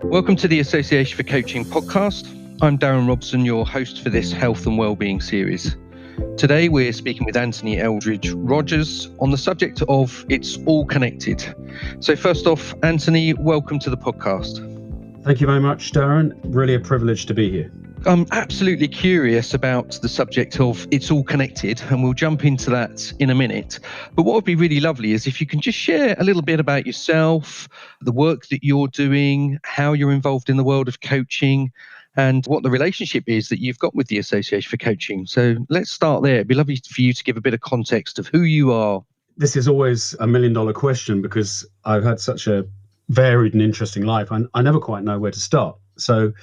Welcome to the Association for Coaching podcast. I'm Darren Robson, your host for this health and wellbeing series. Today we're speaking with Anthony Eldridge Rogers on the subject of It's All Connected. So first off, Anthony, welcome to the podcast. Thank you very much, Darren. Really a privilege to be here. I'm absolutely curious about the subject of It's All Connected, and we'll jump into that in a minute. But what would be really lovely is if you can just share a little bit about yourself, the work that you're doing, how you're involved in the world of coaching, and what the relationship is that you've got with the Association for Coaching. So let's start there. It'd be lovely for you to give a bit of context of who you are. This is always a $1 million question because I've had such a varied and interesting life. I never quite know where to start. So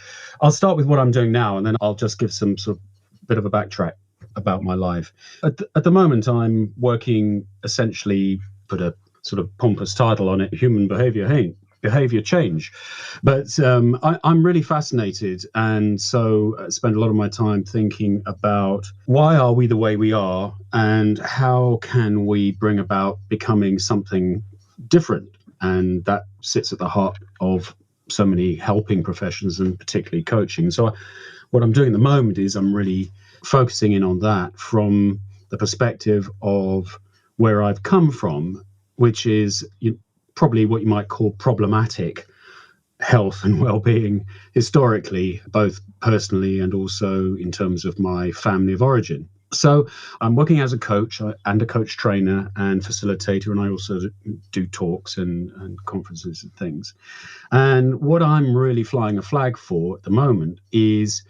I'll start with what I'm doing now, and then I'll just give some sort of bit of a backtrack about my life. At the moment, I'm working essentially, put a sort of pompous title on it, human behavior change. But I'm really fascinated, and so I spend a lot of my time thinking about why are we the way we are, and how can we bring about becoming something different. And that sits at the heart of so many helping professions, and particularly coaching. So what I'm doing at the moment is I'm really focusing in on that from the perspective of where I've come from, which is probably what you might call problematic health and well-being historically, both personally and also in terms of my family of origin. So I'm working as a coach and a coach trainer and facilitator, and I also do talks and conferences and things. And what I'm really flying a flag for at the moment is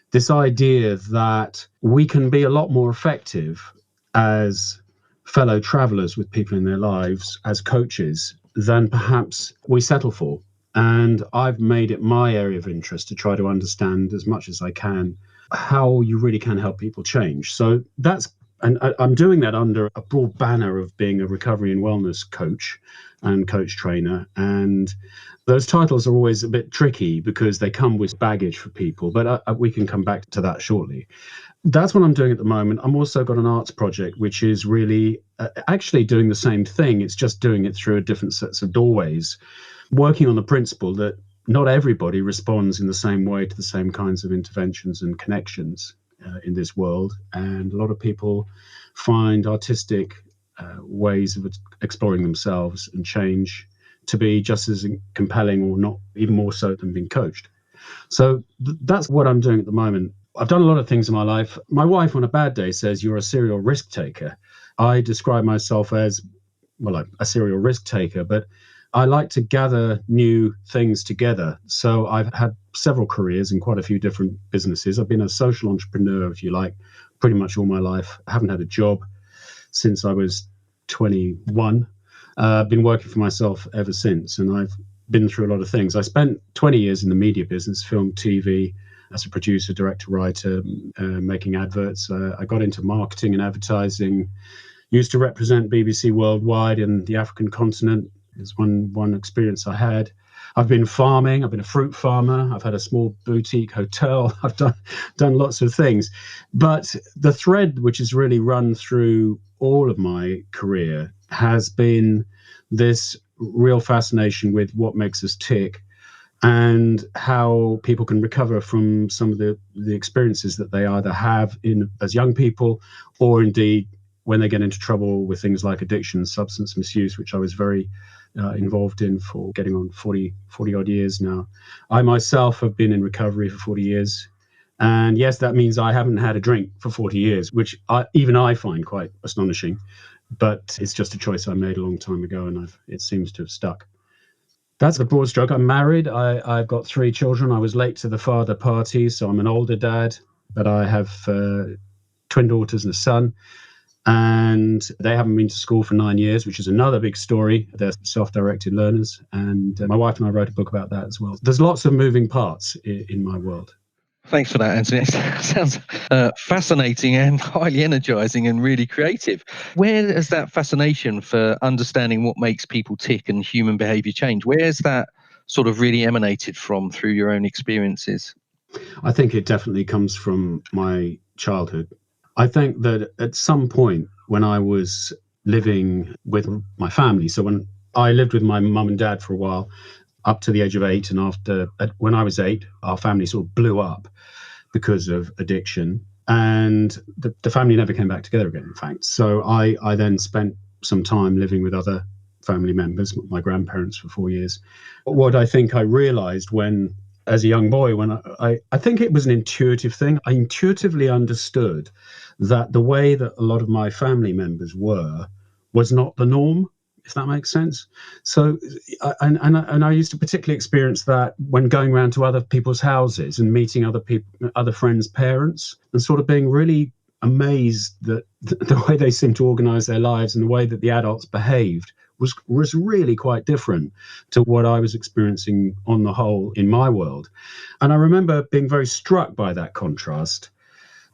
this idea that we can be a lot more effective as fellow travelers with people in their lives, as coaches, than perhaps we settle for. And I've made it my area of interest to try to understand as much as I can how you really can help people change. So I'm doing that under a broad banner of being a recovery and wellness coach and coach trainer. And those titles are always a bit tricky because they come with baggage for people, but we can come back to that shortly. That's what I'm doing at the moment. I'm also got an arts project, which is really actually doing the same thing. It's just doing it through a different sets of doorways, working on the principle that not everybody responds in the same way to the same kinds of interventions and connections in this world. And a lot of people find artistic ways of exploring themselves and change to be just as compelling, or not even more so, than being coached. So that's what I'm doing at the moment. I've done a lot of things in my life. My wife on a bad day says, "You're a serial risk taker." I describe myself as, well, a serial risk taker, but I like to gather new things together. So I've had several careers in quite a few different businesses. I've been a social entrepreneur, if you like, pretty much all my life. I haven't had a job since I was 21. I've been working for myself ever since, and I've been through a lot of things. I spent 20 years in the media business, film, TV, as a producer, director, writer, making adverts. I got into marketing and advertising, used to represent BBC Worldwide in the African continent. Is one experience I had. I've been farming. I've been a fruit farmer. I've had a small boutique hotel. I've done lots of things. But the thread which has really run through all of my career has been this real fascination with what makes us tick and how people can recover from some of the experiences that they either have as young people, or indeed when they get into trouble with things like addiction, substance misuse, which I was very involved in for getting on 40 odd years now. I myself have been in recovery for 40 years. And yes, that means I haven't had a drink for 40 years, which even I find quite astonishing. But it's just a choice I made a long time ago, and it seems to have stuck. That's the broad stroke. I'm married. I've got 3 children. I was late to the father party, so I'm an older dad, but I have twin daughters and a son. And they haven't been to school for 9 years, which is another big story. They're self-directed learners. And my wife and I wrote a book about that as well. There's lots of moving parts in my world. Thanks for that, Anthony. It sounds fascinating and highly energizing and really creative. Where is that fascination for understanding what makes people tick and human behavior change? Where's that sort of really emanated from through your own experiences? I think it definitely comes from my childhood. I think that at some point when I was living with my family, so when I lived with my mum and dad for a while, up to the age of 8. And when I was 8, our family sort of blew up because of addiction. And the family never came back together again, in fact. So I then spent some time living with other family members, my grandparents, for 4 years. What I think I realized as a young boy, when I think it was an intuitive thing. I intuitively understood that the way that a lot of my family members were was not the norm, if that makes sense. So, and I used to particularly experience that when going around to other people's houses and meeting other friends' parents, and sort of being really amazed that the way they seemed to organize their lives and the way that the adults behaved was really quite different to what I was experiencing on the whole in my world. And I remember being very struck by that contrast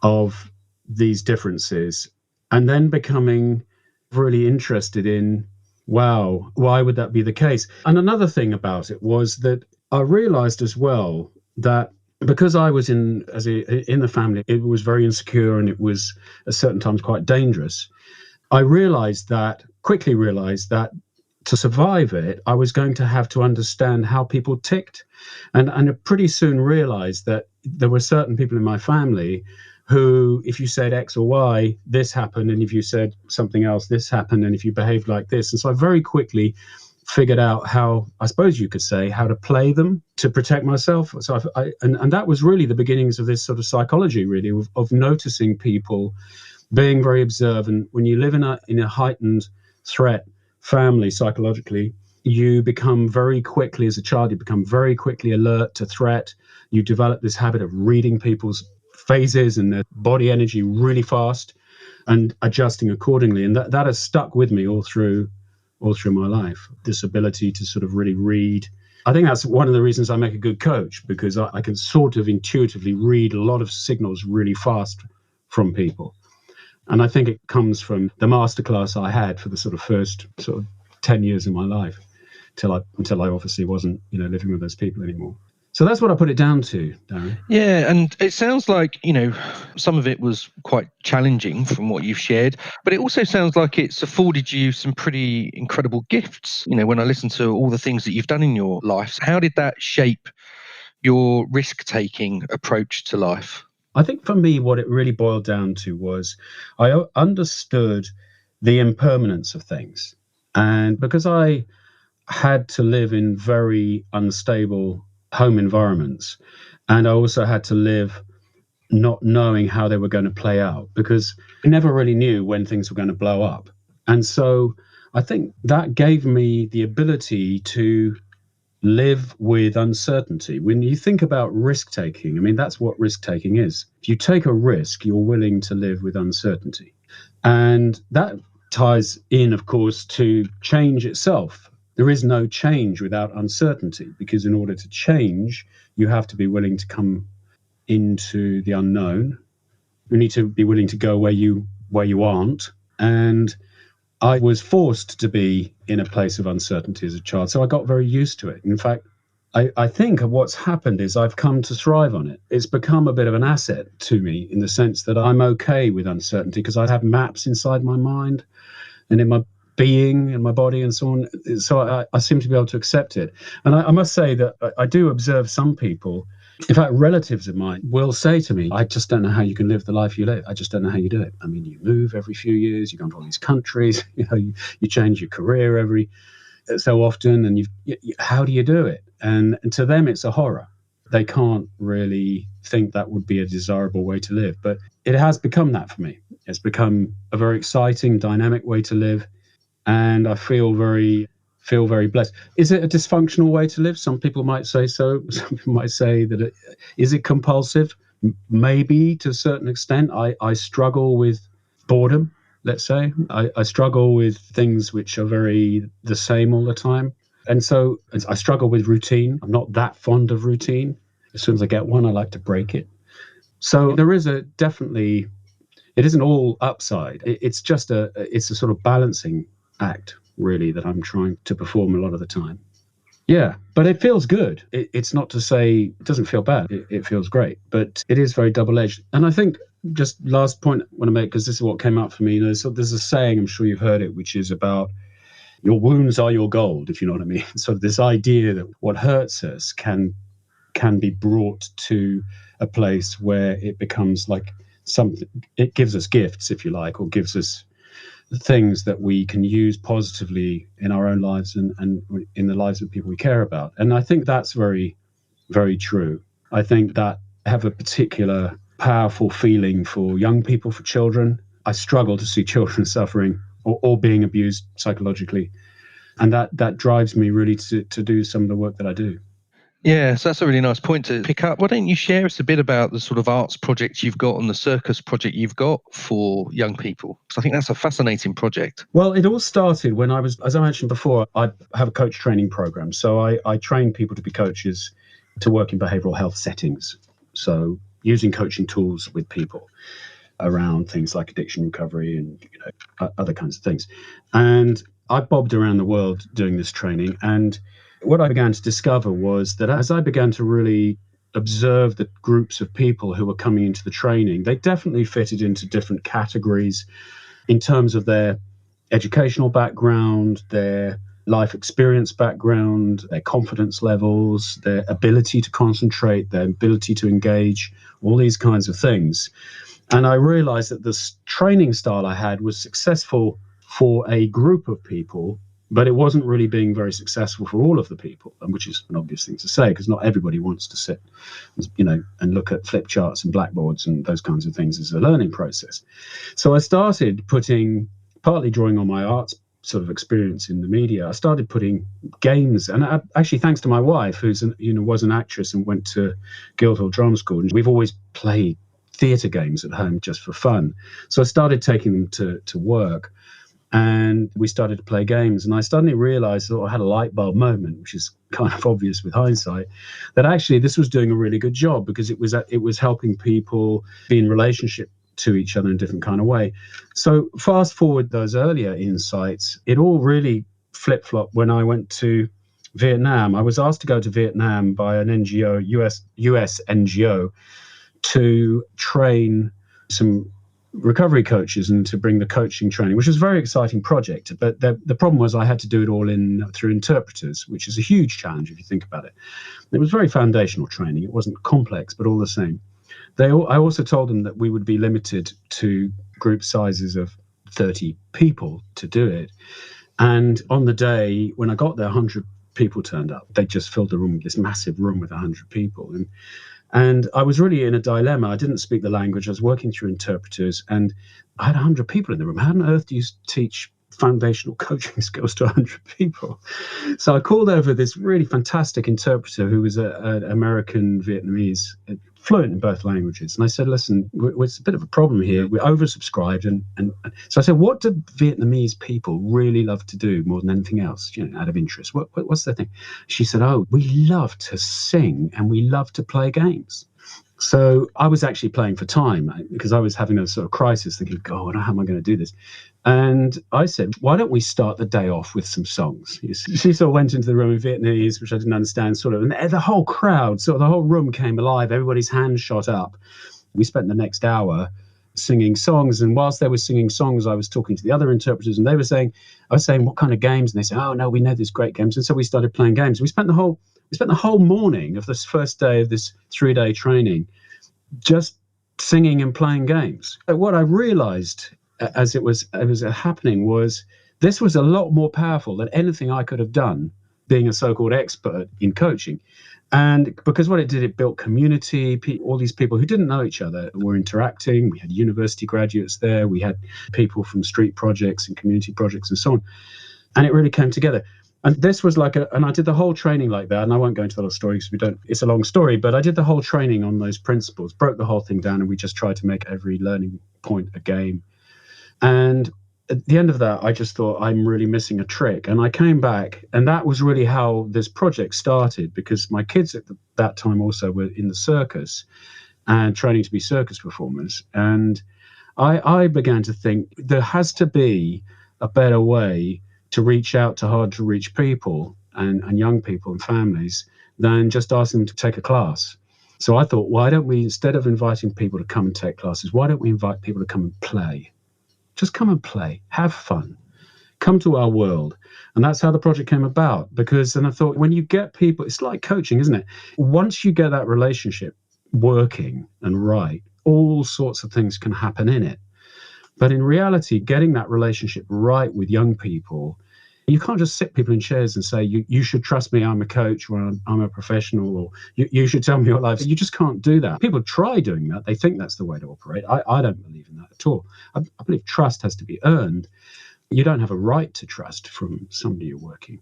of these differences, and then becoming really interested in, wow, why would that be the case? And another thing about it was that I realized as well that because I was in the family, it was very insecure and it was at certain times quite dangerous. I quickly realized that to survive it, I was going to have to understand how people ticked. And I pretty soon realized that there were certain people in my family who, if you said X or Y, this happened. And if you said something else, this happened. And if you behaved like this. And so I very quickly figured out how, I suppose you could say, how to play them to protect myself. So and that was really the beginnings of this sort of psychology, really, of noticing people, being very observant. When you live in a heightened threat family psychologically, you become very quickly, as a child, you become very quickly alert to threat. You develop this habit of reading people's phases and their body energy really fast and adjusting accordingly. And that has stuck with me all through my life, this ability to sort of really read. I think that's one of the reasons I make a good coach, because I can sort of intuitively read a lot of signals really fast from people. And I think it comes from the masterclass I had for the sort of first sort of 10 years of my life, until I obviously wasn't, living with those people anymore. So that's what I put it down to, Darren. Yeah, and it sounds like, some of it was quite challenging from what you've shared, but it also sounds like it's afforded you some pretty incredible gifts. When I listen to all the things that you've done in your life, how did that shape your risk-taking approach to life? I think for me, what it really boiled down to was I understood the impermanence of things. And because I had to live in very unstable home environments, and I also had to live not knowing how they were going to play out, because I never really knew when things were going to blow up. And so I think that gave me the ability to live with uncertainty. When you think about risk taking, I mean, that's what risk taking is. If you take a risk, you're willing to live with uncertainty. And that ties in, of course, to change itself. There is no change without uncertainty, because in order to change, you have to be willing to come into the unknown. You need to be willing to go where you aren't. And I was forced to be in a place of uncertainty as a child, so I got very used to it. In fact, I think what's happened is I've come to thrive on it. It's become a bit of an asset to me, in the sense that I'm okay with uncertainty, because I have maps inside my mind and in my being and my body and so on. So I seem to be able to accept it. And I must say that I do observe some people, in fact, relatives of mine, will say to me, I just don't know how you can live the life you live. I just don't know how you do it. I mean, you move every few years, you go to all these countries, you change your career every so often, and how do you do it? And to them, it's a horror. They can't really think that would be a desirable way to live. But it has become that for me. It's become a very exciting, dynamic way to live. And I feel very blessed. Is it a dysfunctional way to live? Some people might say so. Some people might say that is it compulsive? Maybe to a certain extent. I struggle with boredom, let's say. I struggle with things which are very the same all the time. And so I struggle with routine. I'm not that fond of routine. As soon as I get one, I like to break it. So there is definitely, it isn't all upside. It's just it's a sort of balancing act, really, that I'm trying to perform a lot of the time. Yeah, but it feels good. It's not to say it doesn't feel bad. It feels great, but it is very double-edged. And I think, just last point I want to make, because this is what came up for me, there's a saying, I'm sure you've heard it, which is about your wounds are your gold, if you know what I mean. So this idea that what hurts us can be brought to a place where it becomes like something, it gives us gifts, if you like, or gives us things that we can use positively in our own lives and in the lives of people we care about. And I think that's very, very true. I think that I have a particular powerful feeling for young people, for children. I struggle to see children suffering or being abused psychologically. And that drives me really to do some of the work that I do. Yeah, so that's a really nice point to pick up. Why don't you share us a bit about the sort of arts project you've got and the circus project you've got for young people? Because I think that's a fascinating project. Well, it all started when I was, as I mentioned before, I have a coach training program. So I train people to be coaches to work in behavioral health settings. So using coaching tools with people around things like addiction recovery and other kinds of things. And I bobbed around the world doing this training. And what I began to discover was that as I began to really observe the groups of people who were coming into the training, they definitely fitted into different categories in terms of their educational background, their life experience background, their confidence levels, their ability to concentrate, their ability to engage, all these kinds of things. And I realized that this training style I had was successful for a group of people, but it wasn't really being very successful for all of the people, which is an obvious thing to say because not everybody wants to sit, and look at flip charts and blackboards and those kinds of things as a learning process. So I started partly drawing on my arts sort of experience in the media. I started putting games, and actually thanks to my wife, who's was an actress and went to Guildhall Drama School, and we've always played theatre games at home just for fun. So I started taking them to work. And we started to play games. And I suddenly realized, I had a light bulb moment, which is kind of obvious with hindsight, that actually this was doing a really good job because it was helping people be in relationship to each other in a different kind of way. So fast forward those earlier insights, it all really flip-flopped when I went to Vietnam. I was asked to go to Vietnam by an NGO, US NGO, to train some recovery coaches and to bring the coaching training, which was a very exciting project. But the problem was I had to do it all through interpreters, which is a huge challenge if you think about it. It was very foundational training. It wasn't complex, but all the same. I also told them that we would be limited to group sizes of 30 people to do it. And on the day when I got there, 100 people turned up. They just filled the room, this massive room with 100 people. And I was really in a dilemma. I didn't speak the language. I was working through interpreters, and I had 100 people in the room. How on earth do you teach foundational coaching skills to 100 people? So I called over this really fantastic interpreter who was an American Vietnamese, fluent in both languages. And I said, listen, it's a bit of a problem here. We're oversubscribed. And so I said, what do Vietnamese people really love to do more than anything else, out of interest? What's their thing? She said, we love to sing and we love to play games. So I was actually playing for time because I was having a sort of crisis thinking, God, how am I going to do this? And I said, why don't we start the day off with some songs? She sort of went into the room in Vietnamese, which I didn't understand and the whole crowd, the whole room came alive. Everybody's hands shot up. We spent the next hour singing songs. And whilst they were singing songs, I was talking to the other interpreters and I was saying, what kind of games? And they said, oh, no, we know there's great games. And so we started playing games. We spent the whole morning of this first day of this 3-day training just singing and playing games. What I realized as it was happening was this was a lot more powerful than anything I could have done being a so-called expert in coaching. And because what it did, it built community. All these people who didn't know each other were interacting. We had university graduates there. We had people from street projects and community projects and so on. And it really came together. And this was and I did the whole training like that. And I won't go into the whole story because it's a long story, but I did the whole training on those principles, broke the whole thing down, and we just tried to make every learning point a game. And at the end of that, I just thought, I'm really missing a trick. And I came back, and that was really how this project started, because my kids at that time also were in the circus and training to be circus performers. And I began to think there has to be a better way to reach out to hard to reach people and young people and families than just asking them to take a class. So I thought, why don't we, instead of inviting people to come and take classes, why don't we invite people to come and play? Just come and play, have fun, come to our world. And that's how the project came about. Because, and I thought, when you get people, it's like coaching, isn't it? Once you get that relationship working and right, all sorts of things can happen in it. But in reality, getting that relationship right with young people, you can't just sit people in chairs and say, you should trust me, I'm a coach, or I'm a professional, or you should tell me your life. You just can't do that. People try doing that. They think that's the way to operate. I don't believe in that at all. I believe trust has to be earned. You don't have a right to trust from somebody you're working.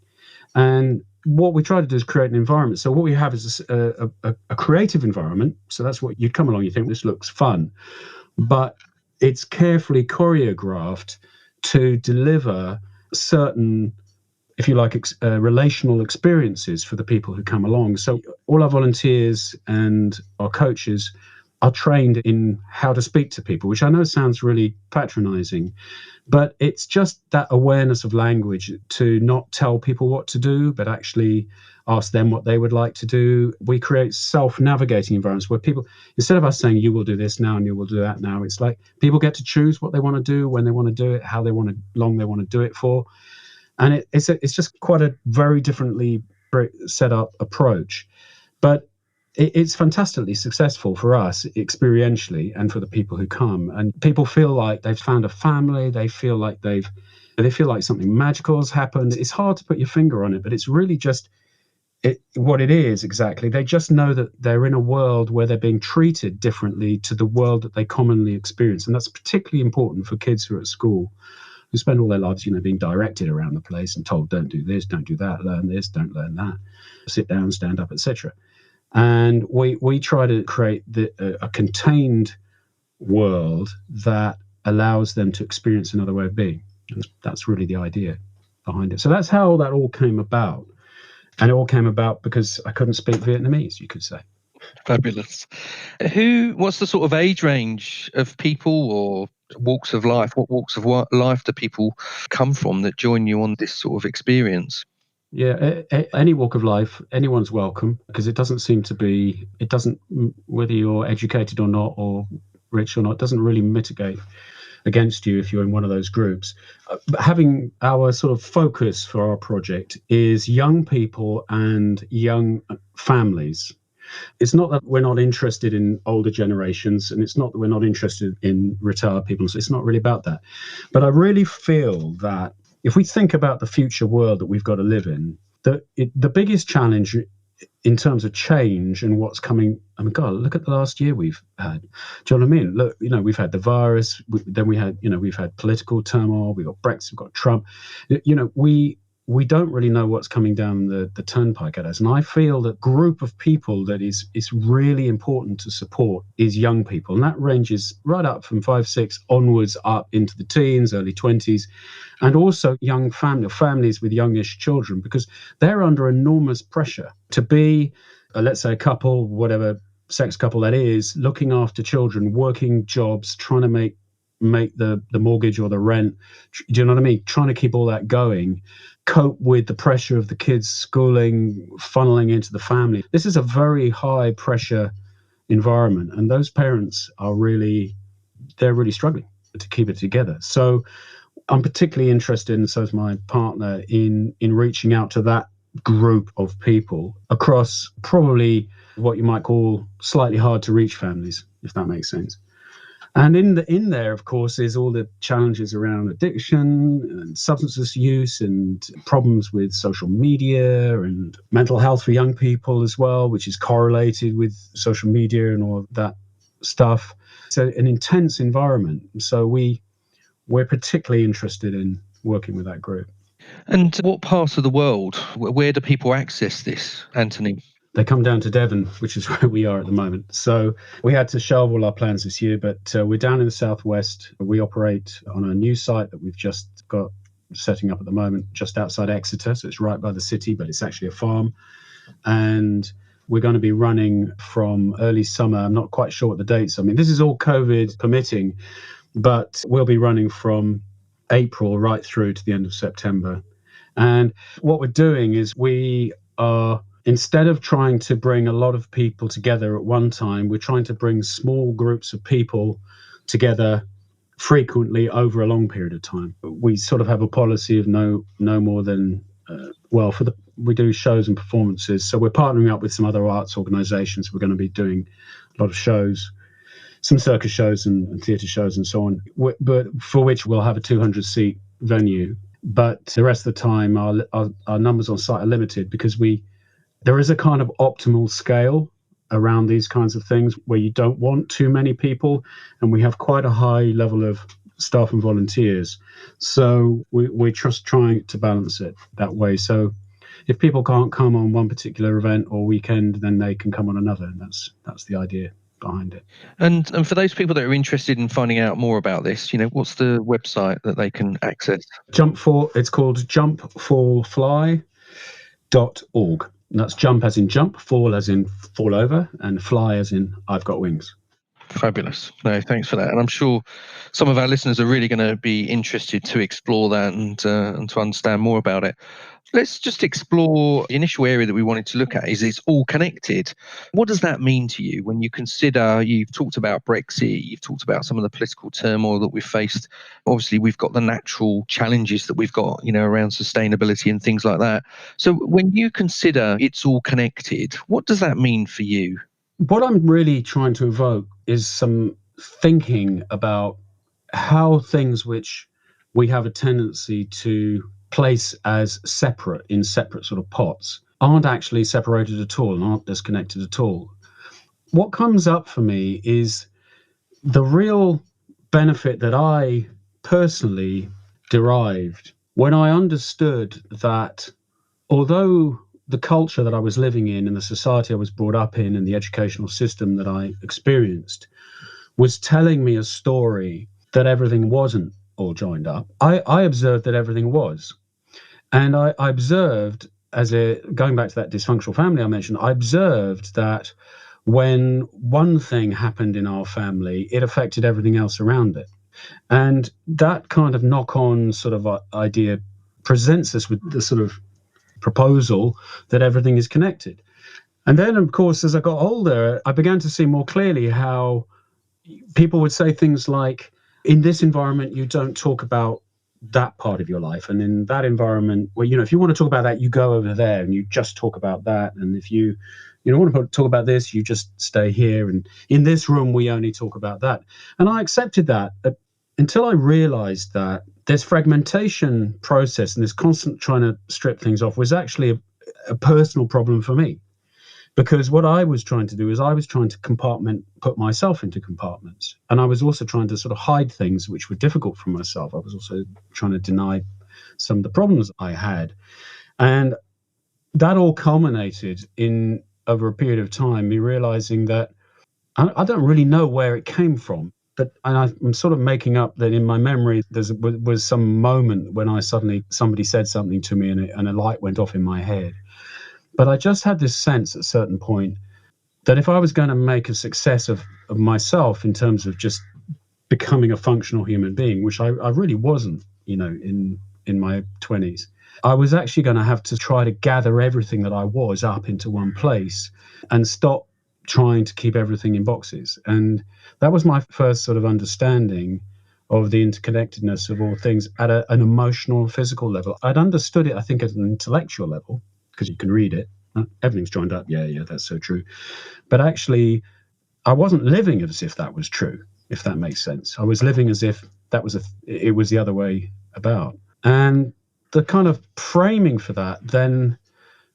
And what we try to do is create an environment. So what we have is a creative environment. So that's what you'd come along, you think this looks fun, but it's carefully choreographed to deliver certain, if you like, relational experiences for the people who come along. So all our volunteers and our coaches are trained in how to speak to people, which I know sounds really patronizing, but it's just that awareness of language to not tell people what to do, but actually ask them what they would like to do. We create self-navigating environments where people, instead of us saying, you will do this now and you will do that now, it's like people get to choose what they want to do, when they want to do it, how they want to, long they want to do it for. And it's just quite a very differently set up approach. But it's fantastically successful for us experientially and for the people who come. And people feel like they've found a family. They feel like something magical has happened. It's hard to put your finger on it, but it's really just what it is exactly. They just know that they're in a world where they're being treated differently to the world that they commonly experience. And that's particularly important for kids who are at school, who spend all their lives, being directed around the place and told, don't do this, don't do that, learn this, don't learn that, sit down, stand up, etc. And we try to create a contained world that allows them to experience another way of being. And that's really the idea behind it. So that's how that all came about. And it all came about because I couldn't speak Vietnamese, you could say. Fabulous. What's the sort of age range of people or walks of life? What walks of life do people come from that join you on this sort of experience? Yeah, any walk of life, anyone's welcome, because it doesn't, whether you're educated or not, or rich or not, it doesn't really mitigate against you if you're in one of those groups. But having our sort of focus for our project is young people and young families. It's not that we're not interested in older generations, and it's not that we're not interested in retired people. So it's not really about that. But I really feel that if we think about the future world that we've got to live in, the biggest challenge in terms of change and what's coming, I mean, God, look at the last year we've had. Do you know what I mean? Look, we've had the virus, then we've had political turmoil, we've got Brexit, we've got Trump. We don't really know what's coming down the turnpike at us. And I feel that group of people that is really important to support is young people. And that ranges right up from 5, 6 onwards up into the teens, early 20s, and also young families with youngish children, because they're under enormous pressure to be, let's say, a couple, whatever sex couple that is, looking after children, working jobs, trying to make the mortgage or the rent. Do you know what I mean? Trying to keep all that going, cope with the pressure of the kids' schooling, funneling into the family. This is a very high pressure environment, and those parents are really struggling to keep it together. So I'm particularly interested, and so is my partner, in reaching out to that group of people across probably what you might call slightly hard to reach families, if that makes sense. And in there, of course, is all the challenges around addiction and substance use and problems with social media and mental health for young people as well, which is correlated with social media and all of that stuff. So an intense environment. So we're particularly interested in working with that group. And what parts of the world, where do people access this, Anthony? They come down to Devon, which is where we are at the moment. So we had to shelve all our plans this year, but we're down in the southwest. We operate on a new site that we've just got setting up at the moment, just outside Exeter. So it's right by the city, but it's actually a farm. And we're going to be running from early summer. I'm not quite sure what the dates. I mean, this is all COVID permitting, but we'll be running from April right through to the end of September. And what we're doing is we are, instead of trying to bring a lot of people together at one time, we're trying to bring small groups of people together frequently over a long period of time. We sort of have a policy of no more than we do shows and performances, so we're partnering up with some other arts organisations. We're going to be doing a lot of shows, some circus shows and theatre shows and so on, but for which we'll have a 200-seat venue. But the rest of the time, our numbers on site are limited because there is a kind of optimal scale around these kinds of things where you don't want too many people, and we have quite a high level of staff and volunteers. So we're just trying to balance it that way. So if people can't come on one particular event or weekend, then they can come on another, and that's the idea behind it. And for those people that are interested in finding out more about this, what's the website that they can access? It's called jumpfallfly.org. And that's jump as in jump, fall as in fall over, and fly as in I've got wings. Fabulous. No, thanks for that. And I'm sure some of our listeners are really going to be interested to explore that and to understand more about it. Let's just explore the initial area that we wanted to look at is it's all connected. What does that mean to you when you consider, you've talked about Brexit, you've talked about some of the political turmoil that we've faced. Obviously, we've got the natural challenges that we've got, around sustainability and things like that. So when you consider it's all connected, what does that mean for you? What I'm really trying to evoke is some thinking about how things which we have a tendency to place as separate in separate sort of pots aren't actually separated at all and aren't disconnected at all. What comes up for me is the real benefit that I personally derived when I understood that although the culture that I was living in and the society I was brought up in and the educational system that I experienced was telling me a story that everything wasn't all joined up, I observed that everything was. And I observed, going back to that dysfunctional family I mentioned, I observed that when one thing happened in our family, it affected everything else around it. And that kind of knock-on sort of idea presents us with the sort of proposal that everything is connected. And then, of course, as I got older, I began to see more clearly how people would say things like, in this environment, you don't talk about that part of your life. And in that environment, well, if you want to talk about that, you go over there and you just talk about that. And if you want to talk about this, you just stay here. And in this room, we only talk about that. And I accepted that until I realized that this fragmentation process and this constant trying to strip things off was actually a personal problem for me. Because what I was trying to do is I was trying to put myself into compartments. And I was also trying to sort of hide things which were difficult for myself. I was also trying to deny some of the problems I had. And that all culminated in, over a period of time, me realizing that I don't really know where it came from. And I'm sort of making up that in my memory, there was some moment when somebody said something to me and a light went off in my head. But I just had this sense at a certain point that if I was going to make a success of myself in terms of just becoming a functional human being, which I really wasn't, in my 20s, I was actually going to have to try to gather everything that I was up into one place and stop trying to keep everything in boxes. And that was my first sort of understanding of the interconnectedness of all things at an emotional, physical level. I'd understood it, I think, at an intellectual level, because you can read it. Everything's joined up. Yeah, that's so true. But actually, I wasn't living as if that was true, if that makes sense. I was living as if it was the other way about. And the kind of framing for that then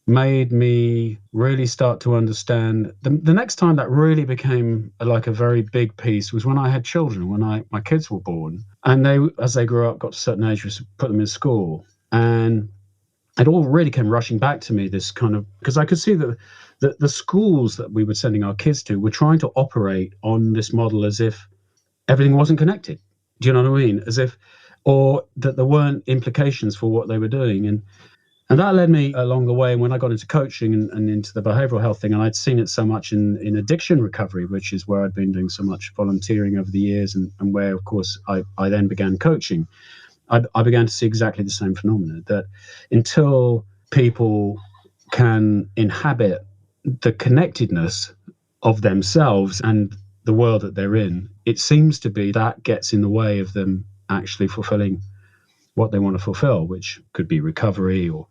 made me really start to understand. The next time that really became like a very big piece was when I had children, when my kids were born. And they, as they grew up, got to a certain age, we put them in school. And it all really came rushing back to me, this kind of, because I could see that the schools that we were sending our kids to were trying to operate on this model as if everything wasn't connected. Do you know what I mean? Or that there weren't implications for what they were doing. And that led me along the way. And when I got into coaching and into the behavioral health thing, and I'd seen it so much in addiction recovery, which is where I'd been doing so much volunteering over the years, and where, of course, I then began coaching. I began to see exactly the same phenomena, that until people can inhabit the connectedness of themselves and the world that they're in, it seems to be that gets in the way of them actually fulfilling what they want to fulfill, which could be recovery or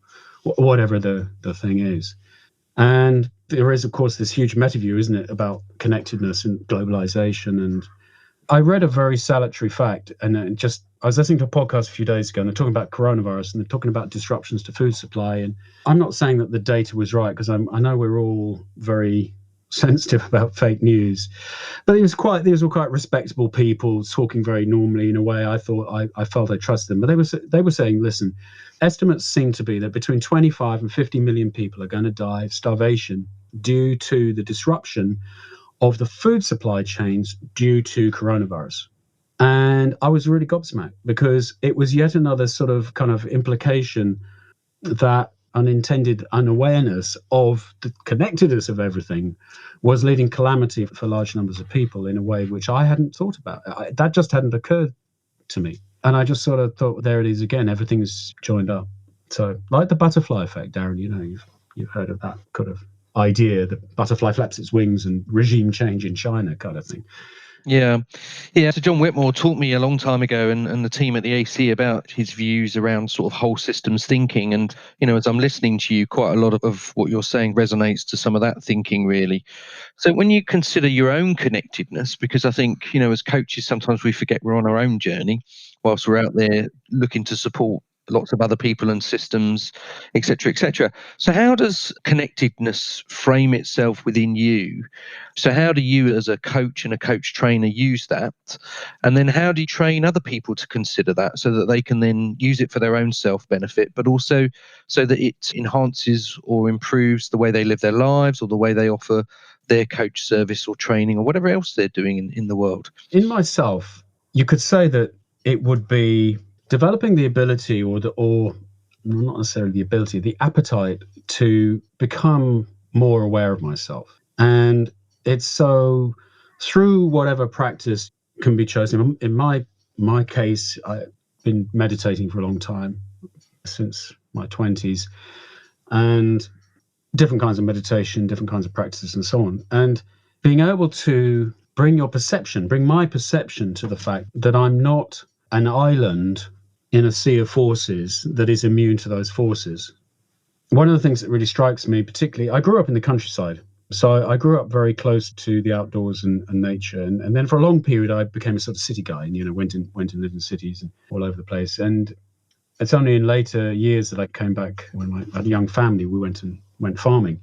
whatever the thing is. And there is, of course, this huge meta view, isn't it, about connectedness and globalization. And I read a very salutary fact, and I was listening to a podcast a few days ago, and they're talking about coronavirus, and they're talking about disruptions to food supply. And I'm not saying that the data was right, because I know we're all very sensitive about fake news, but these were quite respectable people talking very normally in a way I felt I trusted them. But they were saying, listen, estimates seem to be that between 25 and 50 million people are going to die of starvation due to the disruption of the food supply chains due to coronavirus. And I was really gobsmacked, because it was yet another sort of kind of implication that unintended unawareness of the connectedness of everything was leading calamity for large numbers of people in a way which I hadn't thought about. That just hadn't occurred to me. And I just sort of thought, there it is again, everything's joined up. So like the butterfly effect, Darren, you've heard of that kind of idea, that butterfly flaps its wings and regime change in China kind of thing. Yeah. So John Whitmore taught me a long time ago, and the team at the AC, about his views around sort of whole systems thinking. And, as I'm listening to you, quite a lot of what you're saying resonates to some of that thinking, really. So when you consider your own connectedness, because I think, as coaches, sometimes we forget we're on our own journey whilst we're out there looking to support lots of other people and systems, et cetera, et cetera. So how does connectedness frame itself within you? So how do you, as a coach and a coach trainer, use that? And then how do you train other people to consider that, so that they can then use it for their own self-benefit, but also so that it enhances or improves the way they live their lives, or the way they offer their coach service or training or whatever else they're doing in the world? In myself, you could say that it would be developing the ability, or not necessarily the ability, the appetite to become more aware of myself. And it's so through whatever practice can be chosen. In my case, I've been meditating for a long time, since my 20s, and different kinds of meditation, different kinds of practices and so on. And being able to bring my perception to the fact that I'm not an island in a sea of forces that is immune to those forces. One of the things that really strikes me, particularly, I grew up in the countryside. So I grew up very close to the outdoors and nature. And then for a long period, I became a sort of city guy and, went and lived in cities and all over the place. And it's only in later years that I came back. When I had a young family, we went farming.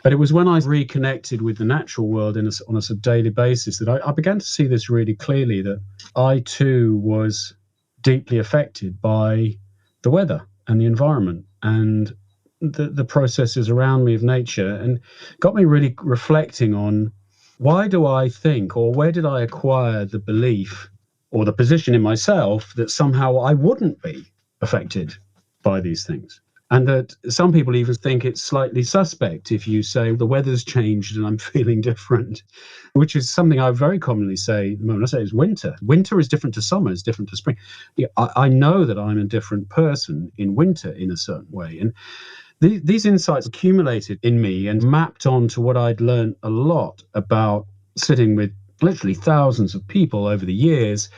But it was when I reconnected with the natural world on a sort of daily basis that I began to see this really clearly, that I too was deeply affected by the weather and the environment and the processes around me of nature, and got me really reflecting on, why do I think, or where did I acquire the belief or the position in myself that somehow I wouldn't be affected by these things? And that some people even think it's slightly suspect if you say the weather's changed and I'm feeling different, which is something I very commonly say when I say it's winter. Winter is different to summer, it's different to spring. Yeah, I know that I'm a different person in winter in a certain way. And these insights accumulated in me and mapped onto what I'd learned a lot about sitting with literally thousands of people over the years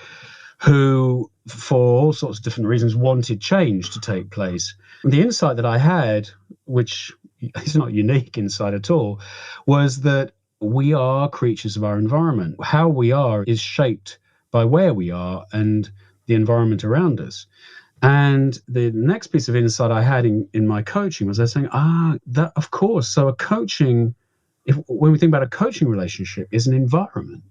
who, for all sorts of different reasons, wanted change to take place. And the insight that I had, which is not unique insight at all, was that we are creatures of our environment. How we are is shaped by where we are and the environment around us. And the next piece of insight I had in my coaching was I was saying, that of course. So when we think about a coaching relationship, is an environment.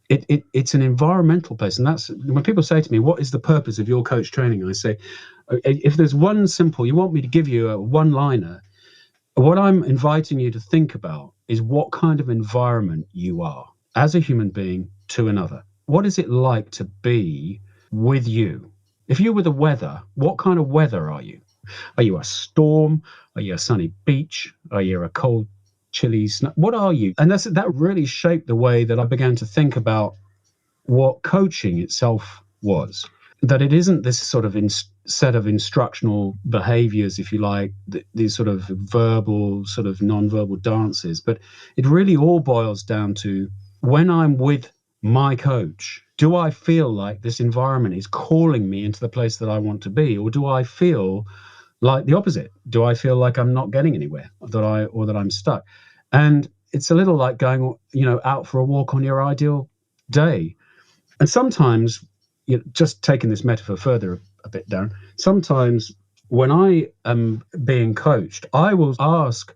It's an environmental place. And that's when people say to me, what is the purpose of your coach training? I say, if there's one simple, you want me to give you a one-liner, what I'm inviting you to think about is what kind of environment you are as a human being to another. What is it like to be with you? If you were the weather, what kind of weather are you? Are you a storm? Are you a sunny beach? Are you a cold, chilly snow? What are you? And that really shaped the way that I began to think about what coaching itself was. That it isn't this sort of set of instructional behaviors, if you like, these sort of verbal, sort of non-verbal dances, but it really all boils down to, when I'm with my coach? Do I feel like this environment is calling me into the place that I want to be? Or do I feel like the opposite? Do I feel like I'm not getting anywhere, that I'm stuck? And it's a little like going, out for a walk on your ideal day. And sometimes, just taking this metaphor further a bit, Darren, sometimes when I am being coached, I will ask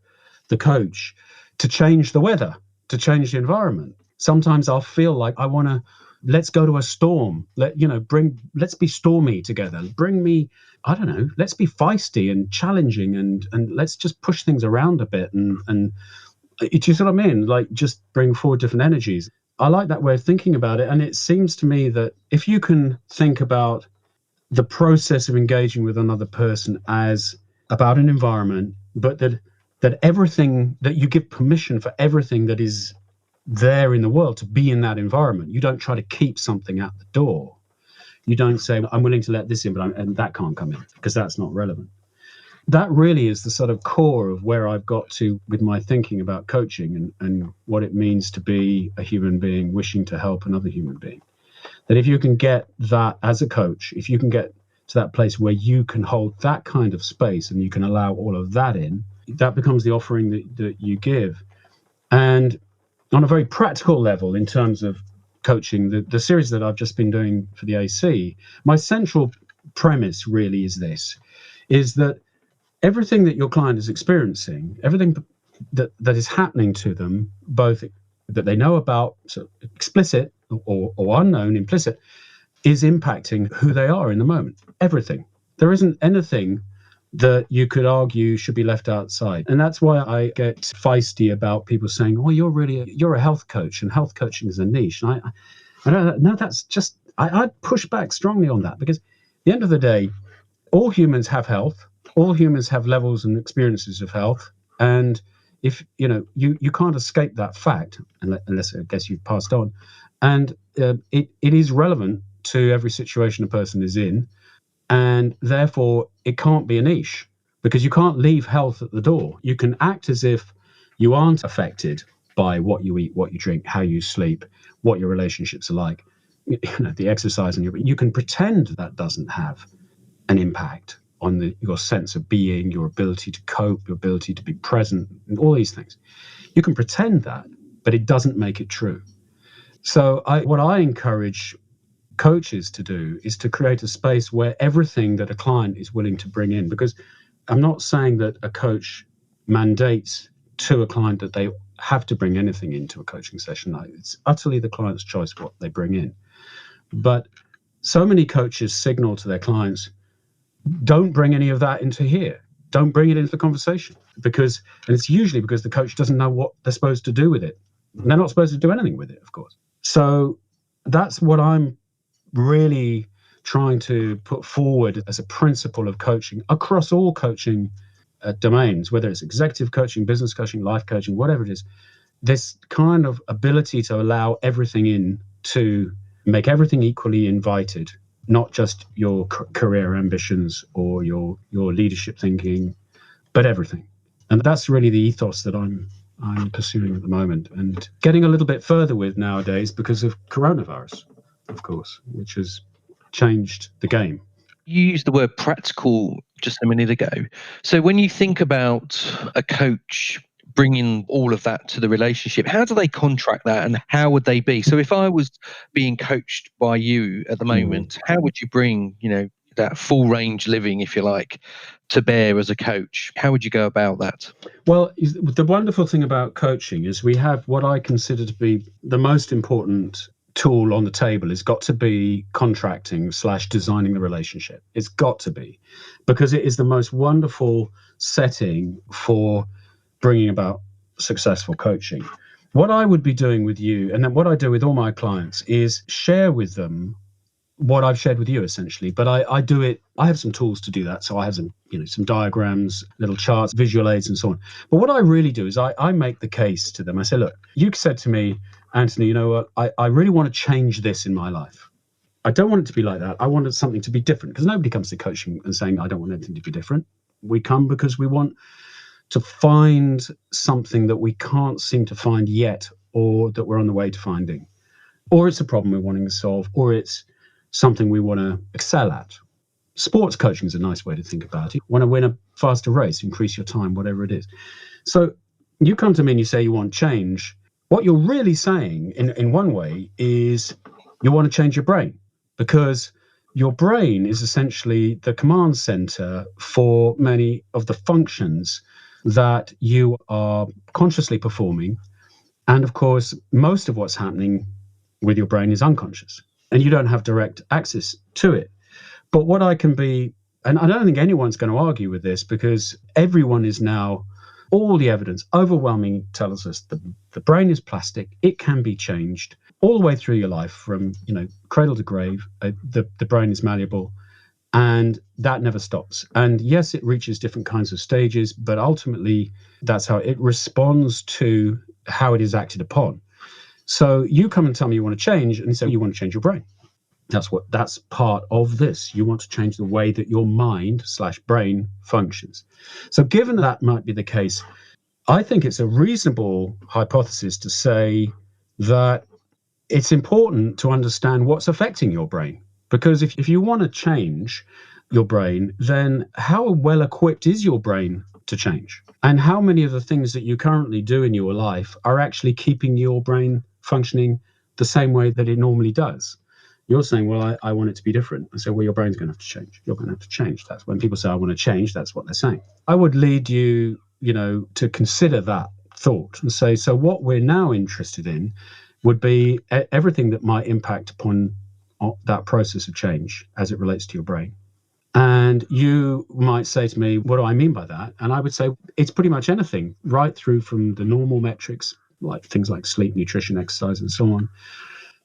the coach to change the weather, to change the environment. Sometimes I'll feel like I want to, let's go to a storm. Let's be stormy together. Bring me, I don't know, let's be feisty and challenging, and let's just push things around a bit, and do you see what I mean? Like, just bring forward different energies. I like that way of thinking about it. And it seems to me that if you can think about the process of engaging with another person as about an environment, but that everything, that you give permission for everything that is there in the world to be in that environment. You don't try to keep something at the door. You don't say, I'm willing to let this in, and that can't come in because that's not relevant. That really is the sort of core of where I've got to with my thinking about coaching, and what it means to be a human being wishing to help another human being. That if you can get that as a coach, if you can get to that place where you can hold that kind of space and you can allow all of that in, that becomes the offering that you give. And on a very practical level, in terms of coaching, the series that I've just been doing for the AC, my central premise really is this, is that everything that your client is experiencing, everything that is happening to them, both that they know about, so explicit or unknown, implicit, is impacting who they are in the moment. Everything. There isn't anything that you could argue should be left outside. And that's why I get feisty about people saying, "Oh, you're a health coach, and health coaching is a niche." And I don't know, that's just, I'd push back strongly on that, because at the end of the day, all humans have health. All humans have levels and experiences of health. And if, you can't escape that fact, unless, I guess, you've passed on. And it is relevant to every situation a person is in. And therefore, it can't be a niche, because you can't leave health at the door. You can act as if you aren't affected by what you eat, what you drink, how you sleep, what your relationships are like, the exercise, and you can pretend that doesn't have an impact on your sense of being, your ability to cope, your ability to be present, and all these things. You can pretend that, but it doesn't make it true. So what I encourage coaches to do is to create a space where everything that a client is willing to bring in, because I'm not saying that a coach mandates to a client that they have to bring anything into a coaching session. It's utterly the client's choice what they bring in. But so many coaches signal to their clients, don't bring any of that into here. Don't bring it into the conversation, and it's usually because the coach doesn't know what they're supposed to do with it. And they're not supposed to do anything with it, of course. So that's what I'm really trying to put forward as a principle of coaching across all coaching domains, whether it's executive coaching, business coaching, life coaching, whatever it is. This kind of ability to allow everything in, to make everything equally invited, not just your career ambitions or your leadership thinking, but everything. And that's really the ethos that I'm pursuing at the moment, and getting a little bit further with nowadays because of coronavirus, of course, which has changed the game. You used the word practical just a minute ago. So when you think about a coach bringing all of that to the relationship, how do they contract that, and how would they be? So if I was being coached by you at the moment, how would you bring, that full range living, if you like, to bear as a coach? How would you go about that? Well, the wonderful thing about coaching is we have what I consider to be the most important tool on the table. Has got to be contracting / designing the relationship. It's got to be, because it is the most wonderful setting for bringing about successful coaching. What I would be doing with you, and then what I do with all my clients, is share with them what I've shared with you, essentially. But I do it, I have some tools to do that. So I have some diagrams, little charts, visual aids, and so on. But what I really do is I make the case to them. I say, look, you said to me, Anthony, you know what, I really want to change this in my life. I don't want it to be like that. I wanted something to be different, because nobody comes to coaching and saying, I don't want anything to be different. We come because we want to find something that we can't seem to find yet, or that we're on the way to finding. or it's a problem we're wanting to solve, or it's something we want to excel at. Sports coaching is a nice way to think about it. Want to win a faster race, increase your time, whatever it is. So you come to me and you say you want change. What you're really saying in one way is you want to change your brain, because your brain is essentially the command center for many of the functions that you are consciously performing. And of course, most of what's happening with your brain is unconscious, and you don't have direct access to it. But what I can be, and I don't think anyone's going to argue with this, because everyone is now, all the evidence overwhelming tells us that the brain is plastic. It can be changed all the way through your life, from cradle to grave. The brain is malleable, and that never stops. And yes, it reaches different kinds of stages, but ultimately that's how it responds to how it is acted upon. So you come and tell me you want to change, and so you want to change your brain. That's part of this. You want to change the way that your mind/brain functions. So given that might be the case, I think it's a reasonable hypothesis to say that it's important to understand what's affecting your brain. Because if you want to change your brain, then how well equipped is your brain to change? And how many of the things that you currently do in your life are actually keeping your brain functioning the same way that it normally does? You're saying, well, I want it to be different. I say, well, your brain's going to have to change. You're going to have to change. That's when people say, I want to change, that's what they're saying. I would lead you, to consider that thought and say, so what we're now interested in would be everything that might impact upon that process of change as it relates to your brain. And you might say to me, what do I mean by that? And I would say it's pretty much anything, right through from the normal metrics, like things like sleep, nutrition, exercise, and so on,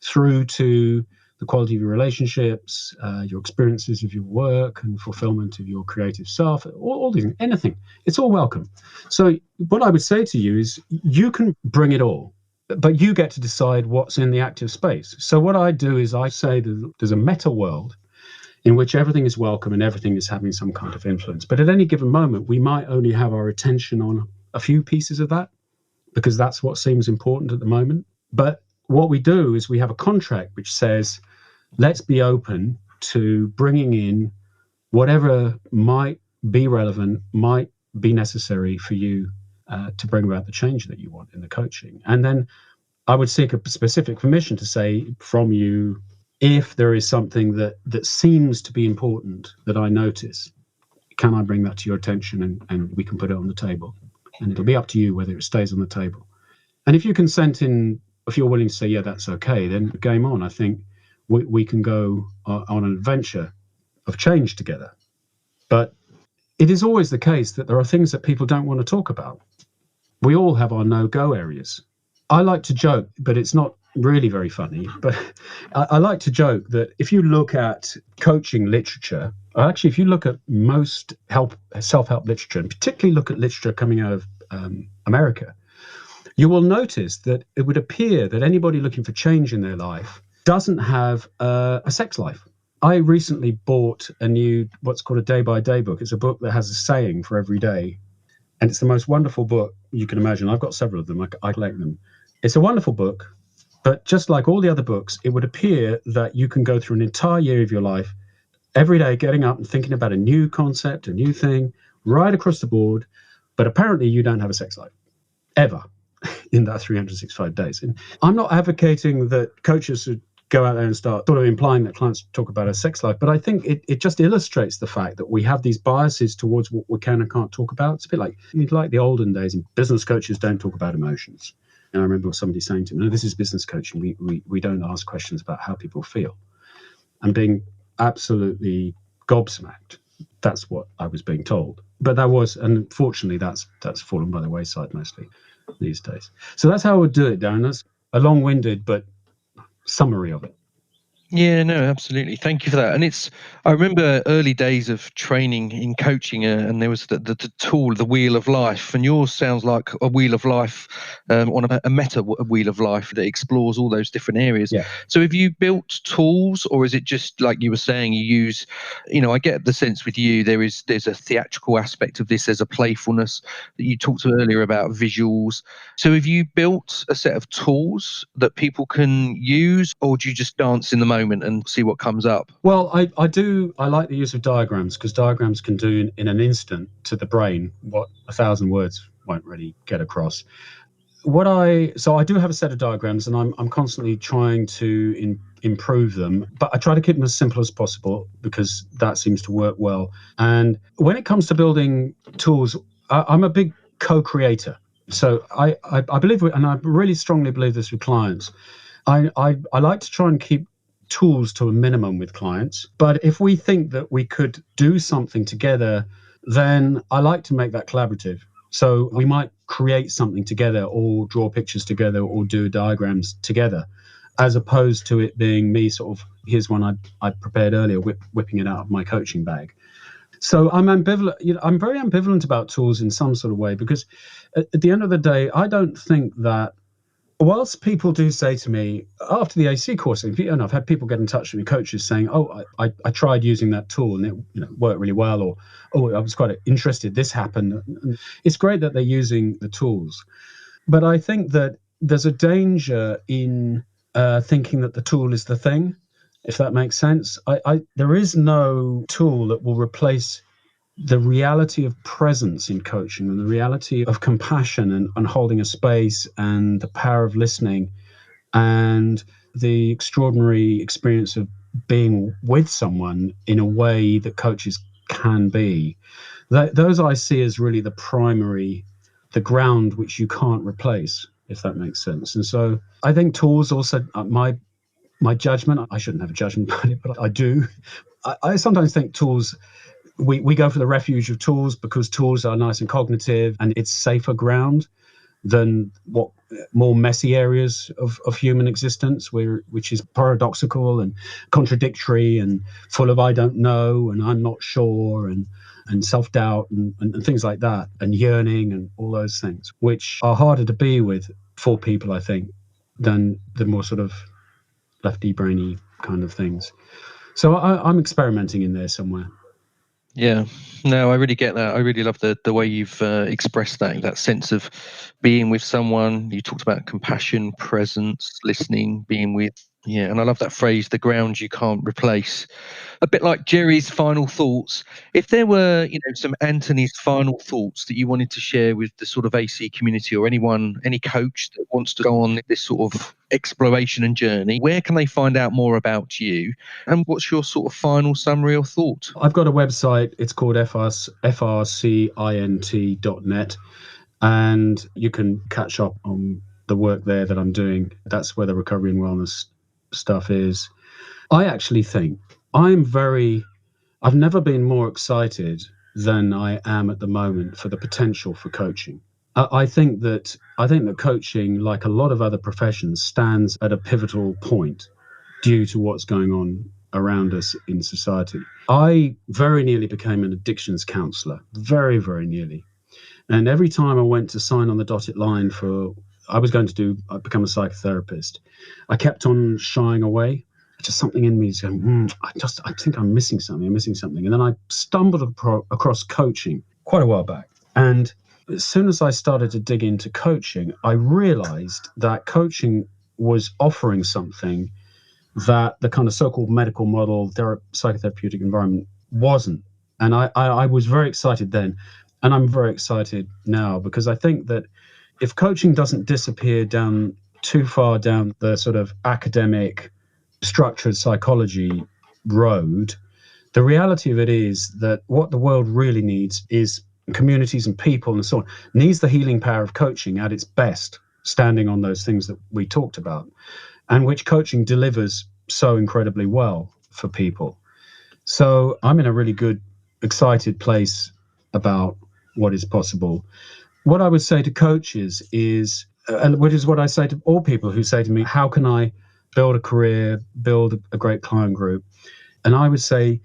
through to the quality of your relationships, your experiences of your work and fulfillment of your creative self, all these, anything. It's all welcome. So what I would say to you is you can bring it all, but you get to decide what's in the active space. So what I do is I say that there's a meta world in which everything is welcome and everything is having some kind of influence. But at any given moment, we might only have our attention on a few pieces of that, because that's what seems important at the moment. But what we do is we have a contract which says, let's be open to bringing in whatever might be relevant, might be necessary for you to bring about the change that you want in the coaching. And then I would seek a specific permission to say from you, if there is something that seems to be important that I notice, can I bring that to your attention, and we can put it on the table? And it'll be up to you whether it stays on the table. And if you consent if you're willing to say, yeah, that's okay, then game on. I think we can go on an adventure of change together. But it is always the case that there are things that people don't want to talk about. We all have our no-go areas. I like to joke, but it's not really very funny. But I like to joke that if you look at coaching literature, or actually if you look at most self-help literature, and particularly look at literature coming out of America, you will notice that it would appear that anybody looking for change in their life doesn't have a sex life. I recently bought a new, what's called a day-by-day book. It's a book that has a saying for every day. And it's the most wonderful book you can imagine. I've got several of them. I collect them. It's a wonderful book, but just like all the other books, it would appear that you can go through an entire year of your life, every day getting up and thinking about a new concept, a new thing, right across the board. But apparently you don't have a sex life, ever, in that 365 days. And I'm not advocating that coaches should go out there and start sort of implying that clients talk about a sex life. But I think it just illustrates the fact that we have these biases towards what we can and can't talk about. It's a bit like the olden days, and business coaches don't talk about emotions. And I remember somebody saying to me, no, this is business coaching. We don't ask questions about how people feel. I'm being absolutely gobsmacked. That's what I was being told. But that was, and unfortunately, that's fallen by the wayside mostly these days. So that's how I would do it, Darren. That's a long-winded but summary of it. Yeah, no, absolutely. Thank you for that. And I remember early days of training in coaching, and there was the tool, the wheel of life, and yours sounds like a wheel of life, on a wheel of life that explores all those different areas. Yeah. So have you built tools, or is it just like you were saying, you use, I get the sense with you, there's a theatrical aspect of this, there's a playfulness that you talked earlier about visuals. So have you built a set of tools that people can use, or do you just dance in the moment and see what comes up? Well, I do. I like the use of diagrams because diagrams can do in an instant to the brain what 1,000 words won't really get across. So I do have a set of diagrams, and I'm constantly trying to improve them, but I try to keep them as simple as possible because that seems to work well. And when it comes to building tools, I'm a big co-creator. So I believe, and I really strongly believe this with clients. I like to try and keep tools to a minimum with clients, but if we think that we could do something together, then I like to make that collaborative. So we might create something together or draw pictures together or do diagrams together, as opposed to it being me sort of, here's one I prepared earlier, whipping it out of my coaching bag. So I'm ambivalent. I'm very ambivalent about tools in some sort of way because at the end of the day, I don't think that whilst people do say to me after the AC course, and I've had people get in touch with me, coaches saying, "Oh, I tried using that tool and it worked really well," or "Oh, I was quite interested. This happened." And it's great that they're using the tools, but I think that there's a danger in thinking that the tool is the thing, if that makes sense. There is no tool that will replace the reality of presence in coaching and the reality of compassion and holding a space and the power of listening and the extraordinary experience of being with someone in a way that coaches can be. Those I see as really the ground which you can't replace, if that makes sense. And so I think tools also, my judgment, I shouldn't have a judgment about it, but I do. I sometimes think tools, we go for the refuge of tools because tools are nice and cognitive and it's safer ground than what more messy areas of human existence, which is paradoxical and contradictory and full of I don't know and I'm not sure and self-doubt and things like that, and yearning and all those things, which are harder to be with for people, I think, than the more sort of lefty brainy kind of things. So I'm experimenting in there somewhere. Yeah, no, I really get that. I really love the way you've expressed that sense of being with someone. You talked about compassion, presence, listening, being with. Yeah, and I love that phrase, the ground you can't replace. A bit like Jerry's final thoughts. If there were, some Anthony's final thoughts that you wanted to share with the sort of AC community or any coach that wants to go on this sort of exploration and journey, where can they find out more about you? And what's your sort of final summary or thought? I've got a website. It's called frcint.net, and you can catch up on the work there that I'm doing. That's where the recovery and wellness stuff is. I actually think I've never been more excited than I am at the moment for the potential for coaching. I think that coaching, like a lot of other professions, stands at a pivotal point due to what's going on around us in society. I very nearly became an addictions counselor, very, very nearly. And every time I went to sign on the dotted line I was going to become a psychotherapist, I kept on shying away. Just something in me is going, I think I'm missing something. And then I stumbled across coaching quite a while back. And as soon as I started to dig into coaching, I realized that coaching was offering something that the kind of so-called medical model, psychotherapeutic environment wasn't. And I was very excited then, and I'm very excited now, because I think that if coaching doesn't disappear down too far down the sort of academic structured psychology road, the reality of it is that what the world really needs is communities and people and so on, needs the healing power of coaching at its best, standing on those things that we talked about, and which coaching delivers so incredibly well for people. So I'm in a really good, excited place about what is possible. What I would say to coaches is, and which is what I say to all people who say to me, how can I build a career, build a great client group. And I would say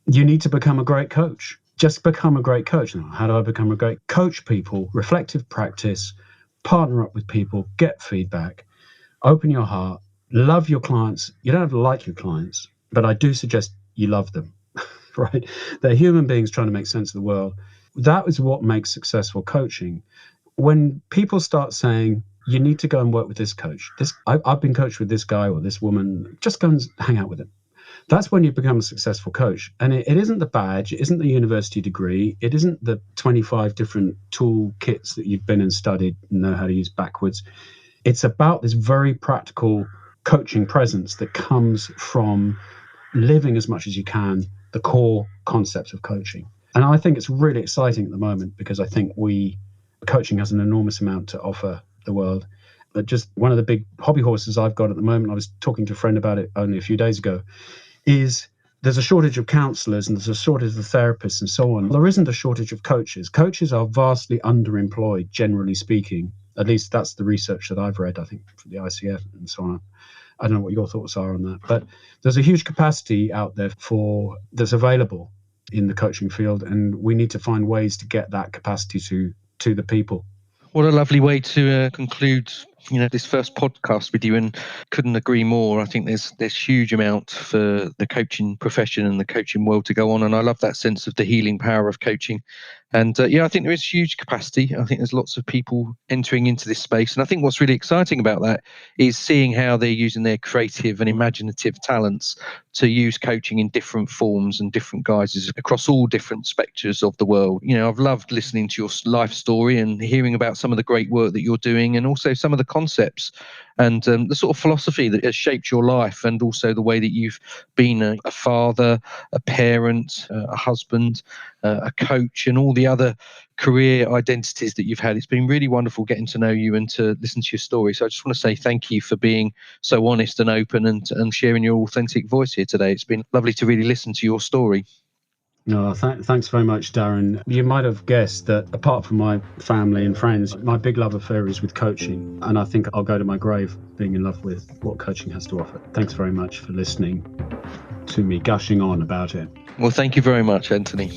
you need to become a great coach. Just become a great coach. Now, how do I become a great coach? People, reflective practice, partner up with people, get feedback, open your heart, love your clients. You don't have to like your clients, but I do suggest you love them, right? They're human beings trying to make sense of the world. That is what makes successful coaching. When people start saying, you need to go and work with this coach, I've been coached with this guy or this woman, just go and hang out with him. That's when you become a successful coach. And it isn't the badge, it isn't the university degree, it isn't the 25 different tool kits that you've been and studied and know how to use backwards. It's about this very practical coaching presence that comes from living as much as you can the core concepts of coaching. And I think it's really exciting at the moment because I think coaching has an enormous amount to offer the world. But just one of the big hobby horses I've got at the moment, I was talking to a friend about it only a few days ago, is there's a shortage of counselors and there's a shortage of therapists and so on. There isn't a shortage of coaches. Coaches are vastly underemployed, generally speaking. At least that's the research that I've read, I think, from the ICF and so on. I don't know what your thoughts are on that. But there's a huge capacity out there that's available in the coaching field, and we need to find ways to get that capacity to the people. What a lovely way to conclude, this first podcast with you, and couldn't agree more. I think there's huge amount for the coaching profession and the coaching world to go on, and I love that sense of the healing power of coaching. And I think there is huge capacity. I think there's lots of people entering into this space, and I think what's really exciting about that is seeing how they're using their creative and imaginative talents to use coaching in different forms and different guises across all different spectres of the world. I've loved listening to your life story and hearing about some of the great work that you're doing, and also some of the concepts and the sort of philosophy that has shaped your life, and also the way that you've been a father, a parent, a husband, a coach, and all the other career identities that you've had. It's been really wonderful getting to know you and to listen to your story. So I just want to say thank you for being so honest and open and sharing your authentic voice here today. It's been lovely to really listen to your story. No, thanks very much, Darren. You might have guessed that apart from my family and friends, my big love affair is with coaching. And I think I'll go to my grave being in love with what coaching has to offer. Thanks very much for listening to me gushing on about it. Well, thank you very much, Anthony.